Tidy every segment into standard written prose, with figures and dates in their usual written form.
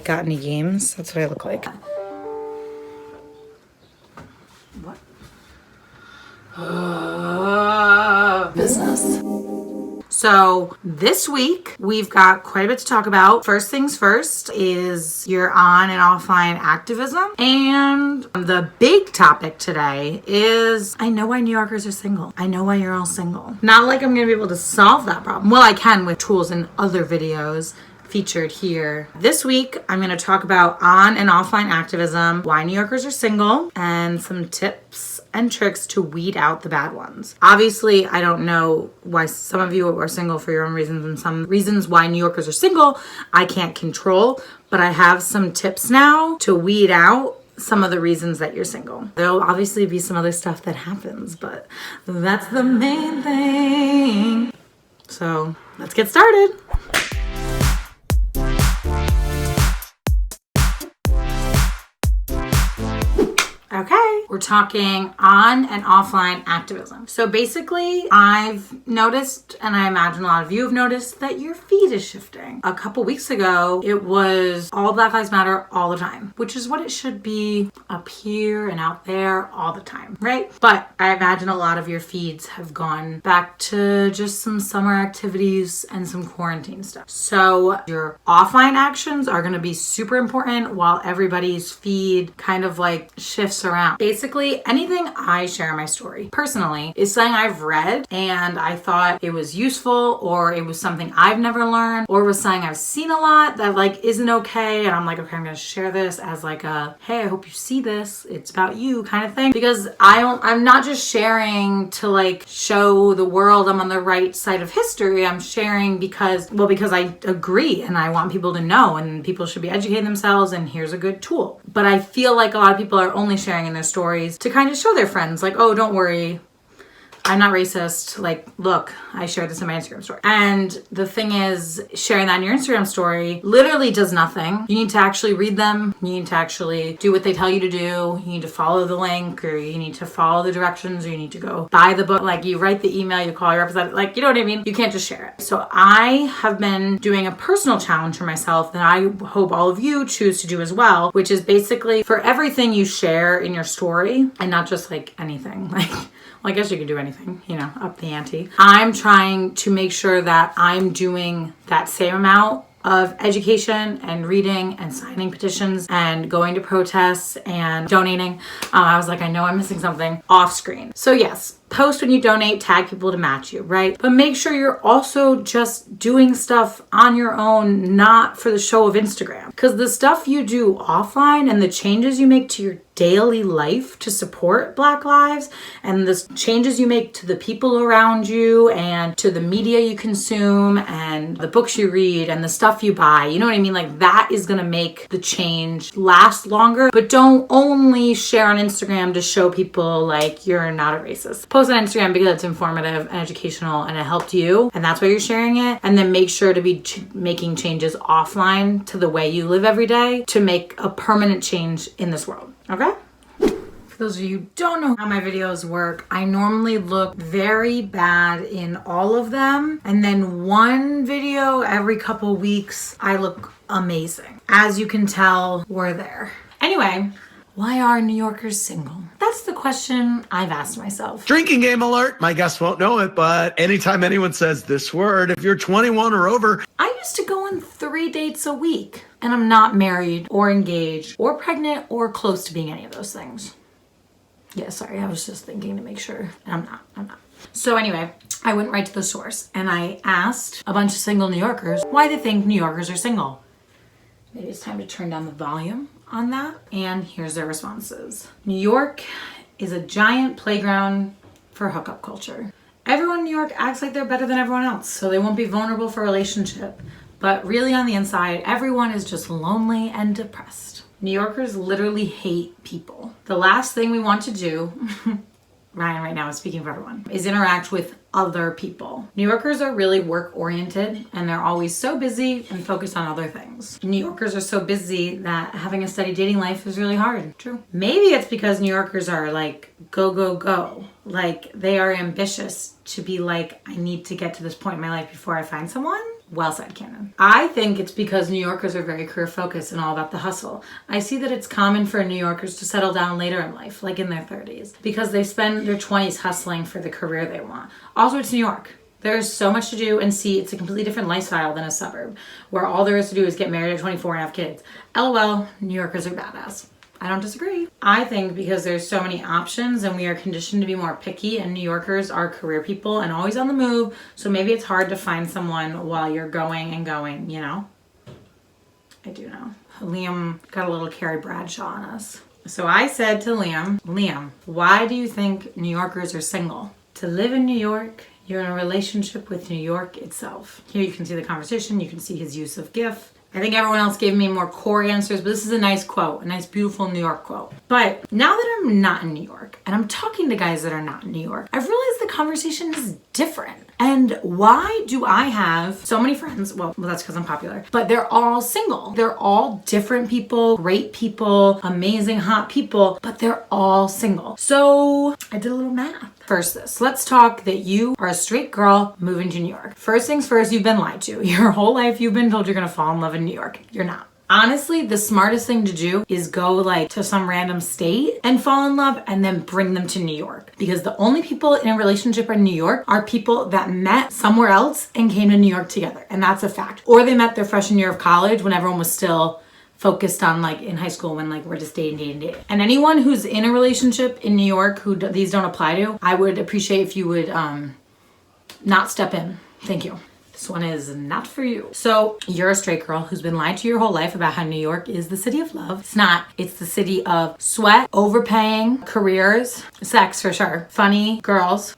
Got any games? That's what I look like. What? Business. So this week we've got quite a bit to talk about. First things first is your on and offline activism. And the big topic today is, I know why New Yorkers are single. I know why you're all single. Not like I'm going to be able to solve that problem. Well, I can with tools and other videos featured here. This week, I'm going to talk about on and offline activism, why New Yorkers are single, and some tips and tricks to weed out the bad ones. Obviously, I don't know why some of you are single for your own reasons, and some reasons why New Yorkers are single, I can't control, but I have some tips now to weed out some of the reasons that you're single. There'll obviously be some other stuff that happens, but that's the main thing. So let's get started. Okay, we're talking on and offline activism. So basically, I've noticed, and I imagine a lot of you have noticed, that your feed is shifting. A couple weeks ago, it was all Black Lives Matter all the time, which is what it should be up here and out there all the time, right? But I imagine a lot of your feeds have gone back to just some summer activities and some quarantine stuff. So your offline actions are going to be super important while everybody's feed kind of like shifts around. Basically, anything I share in my story personally is something I've read and I thought it was useful, or it was something I've never learned, or was something I've seen a lot that like isn't okay, and I'm like, okay, I'm gonna share this as like a, hey, I hope you see this, it's about you kind of thing, because I'm not just sharing to like show the world I'm on the right side of history. I'm sharing because I agree and I want people to know, and people should be educating themselves, and here's a good tool. But I feel like a lot of people are only sharing in their stories to kind of show their friends, like, oh, don't worry, I'm not racist. Like, look, I shared this in my Instagram story. And the thing is, sharing that in your Instagram story literally does nothing. You need to actually read them. You need to actually do what they tell you to do. You need to follow the link, or you need to follow the directions, or you need to go buy the book. Like, you write the email, you call your representative. Like, you know what I mean? You can't just share it. So I have been doing a personal challenge for myself that I hope all of you choose to do as well, which is basically for everything you share in your story, and not just like anything, like, well, I guess you can do anything, you know, up the ante. I'm trying to make sure that I'm doing that same amount of education and reading and signing petitions and going to protests and donating. I was like, I know I'm missing something off screen. So yes, post when you donate, tag people to match you, right? But make sure you're also just doing stuff on your own, not for the show of Instagram. Because the stuff you do offline and the changes you make to your daily life to support Black lives, and the changes you make to the people around you and to the media you consume and the books you read and the stuff you buy, you know what I mean? Like, that is going to make the change last longer. But don't only share on Instagram to show people like you're not a racist. Post on Instagram because it's informative and educational and it helped you, and that's why you're sharing it. And then make sure to be making changes offline to the way you live every day to make a permanent change in this world. Okay? For those of you who don't know how my videos work, I normally look very bad in all of them, and then one video every couple weeks I look amazing. As you can tell, we're there. Anyway, why are New Yorkers single? That's the question I've asked myself. Drinking game alert. My guests won't know it, but anytime anyone says this word, if you're 21 or over. I used to go on 3 dates a week, and I'm not married or engaged or pregnant or close to being any of those things. Yeah, sorry, I was just thinking to make sure. I'm not. So anyway, I went right to the source and I asked a bunch of single New Yorkers why they think New Yorkers are single. Maybe it's time to turn down the volume on that. And here's their responses. New York is a giant playground for hookup culture. Everyone in New York acts like they're better than everyone else, so they won't be vulnerable for a relationship. But really on the inside, everyone is just lonely and depressed. New Yorkers literally hate people. The last thing we want to do, Ryan right now is speaking for everyone, is interact with other people. New Yorkers are really work-oriented, and they're always so busy and focused on other things. New Yorkers are so busy that having a steady dating life is really hard. True. Maybe it's because New Yorkers are like, go, go, go. Like, they are ambitious to be like, I need to get to this point in my life before I find someone. Well said, Cannon. I think it's because New Yorkers are very career focused and all about the hustle. I see that it's common for New Yorkers to settle down later in life, like in their 30s, because they spend their 20s hustling for the career they want. Also, it's New York. There's so much to do and see. It's a completely different lifestyle than a suburb, where all there is to do is get married at 24 and have kids. LOL, New Yorkers are badass. I don't disagree. I think because there's so many options and we are conditioned to be more picky, and New Yorkers are career people and always on the move, so maybe it's hard to find someone while you're going and going, you know? I do know. Liam got a little Carrie Bradshaw on us. So I said to Liam, why do you think New Yorkers are single? To live in New York, you're in a relationship with New York itself. Here you can see the conversation. You can see his use of GIF. I think everyone else gave me more core answers, but this is a nice quote, a nice, beautiful New York quote. But now that I'm not in New York and I'm talking to guys that are not in New York, I've realized the conversation is different. And why do I have so many friends? Well, that's because I'm popular, but they're all single. They're all different people, great people, amazing, hot people, but they're all single. So I did a little math. First, let's talk that you are a straight girl moving to New York. First things first, you've been lied to. Your whole life you've been told you're gonna fall in love in New York. You're not. Honestly, the smartest thing to do is go like to some random state and fall in love and then bring them to New York. Because the only people in a relationship in New York are people that met somewhere else and came to New York together. And that's a fact. Or they met their freshman year of college when everyone was still focused on like in high school when like we're just dating. And anyone who's in a relationship in New York who these don't apply to, I would appreciate if you would not step in. Thank you. This one is not for you. So you're a straight girl who's been lied to your whole life about how New York is the city of love. It's not. It's the city of sweat, overpaying, careers, sex for sure, funny girls,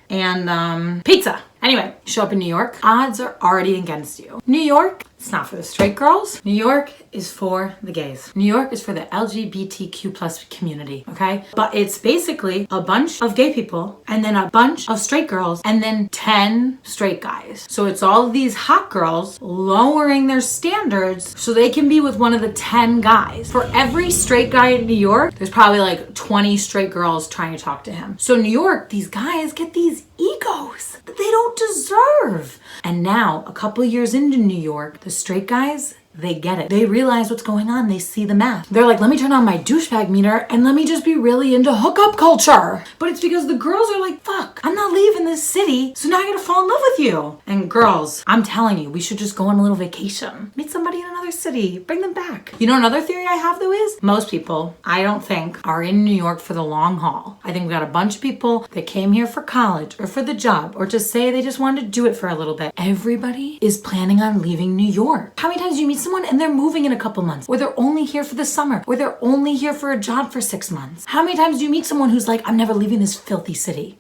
and pizza. Anyway, show up in New York, odds are already against you. New York, it's not for the straight girls. New York is for the gays. New York is for the LGBTQ plus community, okay? But it's basically a bunch of gay people and then a bunch of straight girls and then 10 straight guys. So it's all of these hot girls lowering their standards so they can be with one of the 10 guys. For every straight guy in New York, there's probably like 20 straight girls trying to talk to him. So New York, these guys get these egos that they don't deserve. And now, a couple years into New York, the straight guys, they get it. They realize what's going on. They see the math. They're like, let me turn on my douchebag meter and let me just be really into hookup culture. But it's because the girls are like, fuck, I'm not leaving this city, so now I gotta fall in love with you. And girls, I'm telling you, we should just go on a little vacation. Meet somebody in another city. Bring them back. You know, another theory I have though is most people, I don't think, are in New York for the long haul. I think we got a bunch of people that came here for college or for the job or to say they just wanted to do it for a little bit. Everybody is planning on leaving New York. How many times do you meet someone and they're moving in a couple months, or they're only here for the summer, or they're only here for a job for 6 months? How many times do you meet someone who's like, I'm never leaving this filthy city?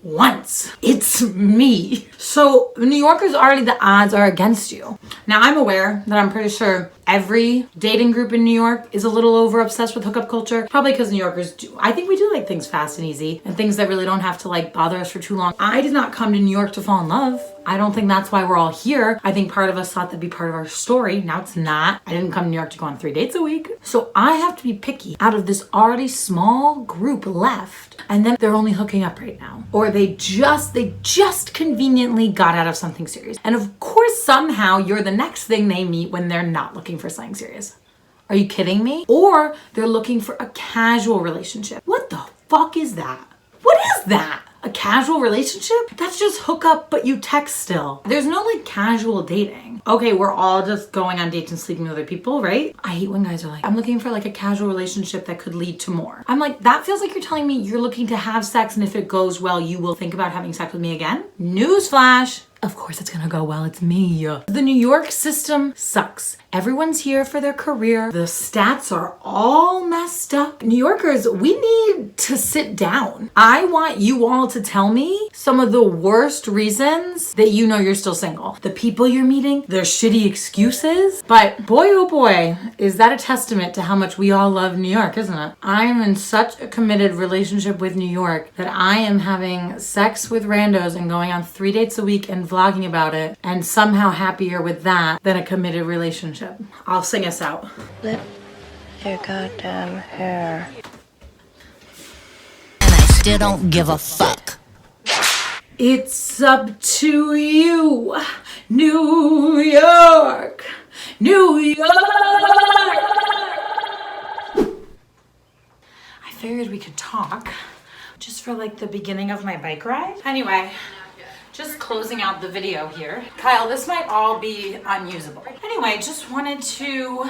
Once. It's me. So New Yorkers already, the odds are against you. Now I'm aware that I'm pretty sure every dating group in New York is a little over obsessed with hookup culture. Probably because New Yorkers do. I think we do like things fast and easy and things that really don't have to like bother us for too long. I did not come to New York to fall in love. I don't think that's why we're all here. I think part of us thought that'd be part of our story. Now it's not. I didn't come to New York to go on 3 dates a week. So I have to be picky out of this already small group left. And then they're only hooking up right now. Or they just conveniently got out of something serious. And of course, somehow you're the next thing they meet when they're not looking for something serious. Are you kidding me? Or they're looking for a casual relationship. What the fuck is that? What is that? A casual relationship? That's just hook up, but you text still. There's no like casual dating. Okay, we're all just going on dates and sleeping with other people, right? I hate when guys are like, I'm looking for like a casual relationship that could lead to more. I'm like, that feels like you're telling me you're looking to have sex, and if it goes well, you will think about having sex with me again? Newsflash. Of course it's gonna go well, it's me. The New York system sucks. Everyone's here for their career. The stats are all messed up. New Yorkers, we need to sit down. I want you all to tell me some of the worst reasons that you know you're still single. The people you're meeting, their shitty excuses. But boy, oh boy, is that a testament to how much we all love New York, isn't it? I am in such a committed relationship with New York that I am having sex with randos and going on 3 dates a week and vlogging about it, and somehow happier with that than a committed relationship. I'll sing us out. Flip your goddamn hair. And I still don't give a fuck. It's up to you. New York, New York. I figured we could talk just for like the beginning of my bike ride. Anyway, just closing out the video here. Kyle, this might all be unusable. Anyway, just wanted to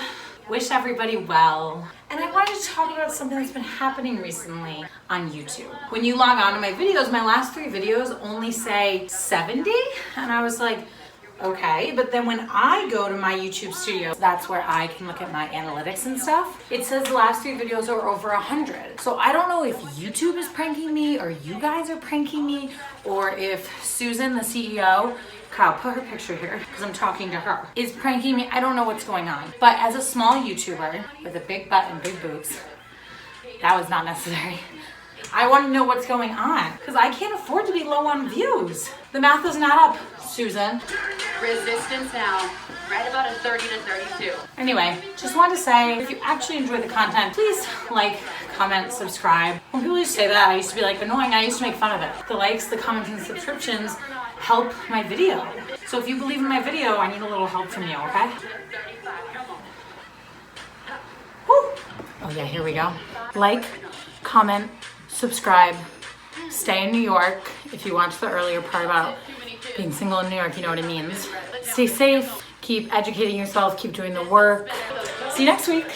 wish everybody well. And I wanted to talk about something that's been happening recently on YouTube. When you log on to my videos, my last 3 videos only say 70. And I was like, okay. But then when I go to my YouTube studio, that's where I can look at my analytics and stuff. It says the last 3 videos are over 100. So I don't know if YouTube is pranking me or you guys are pranking me or if Susan, the CEO, Kyle, put her picture here because I'm talking to her, is pranking me. I don't know what's going on. But as a small YouTuber with a big butt and big boobs, that was not necessary. I want to know what's going on because I can't afford to be low on views. The math does not up, Susan. Resistance now, right about a 30 to 32. Anyway, just wanted to say, if you actually enjoy the content, please like, comment, subscribe. When people used to say that, I used to be like annoying. I used to make fun of it. The likes, the comments, and subscriptions help my video. So if you believe in my video, I need a little help from you, okay? Woo. Oh yeah, here we go. Like, comment, subscribe, stay in New York. If you watched the earlier part about being single in New York, you know what it means. Stay safe, keep educating yourself, keep doing the work. See you next week.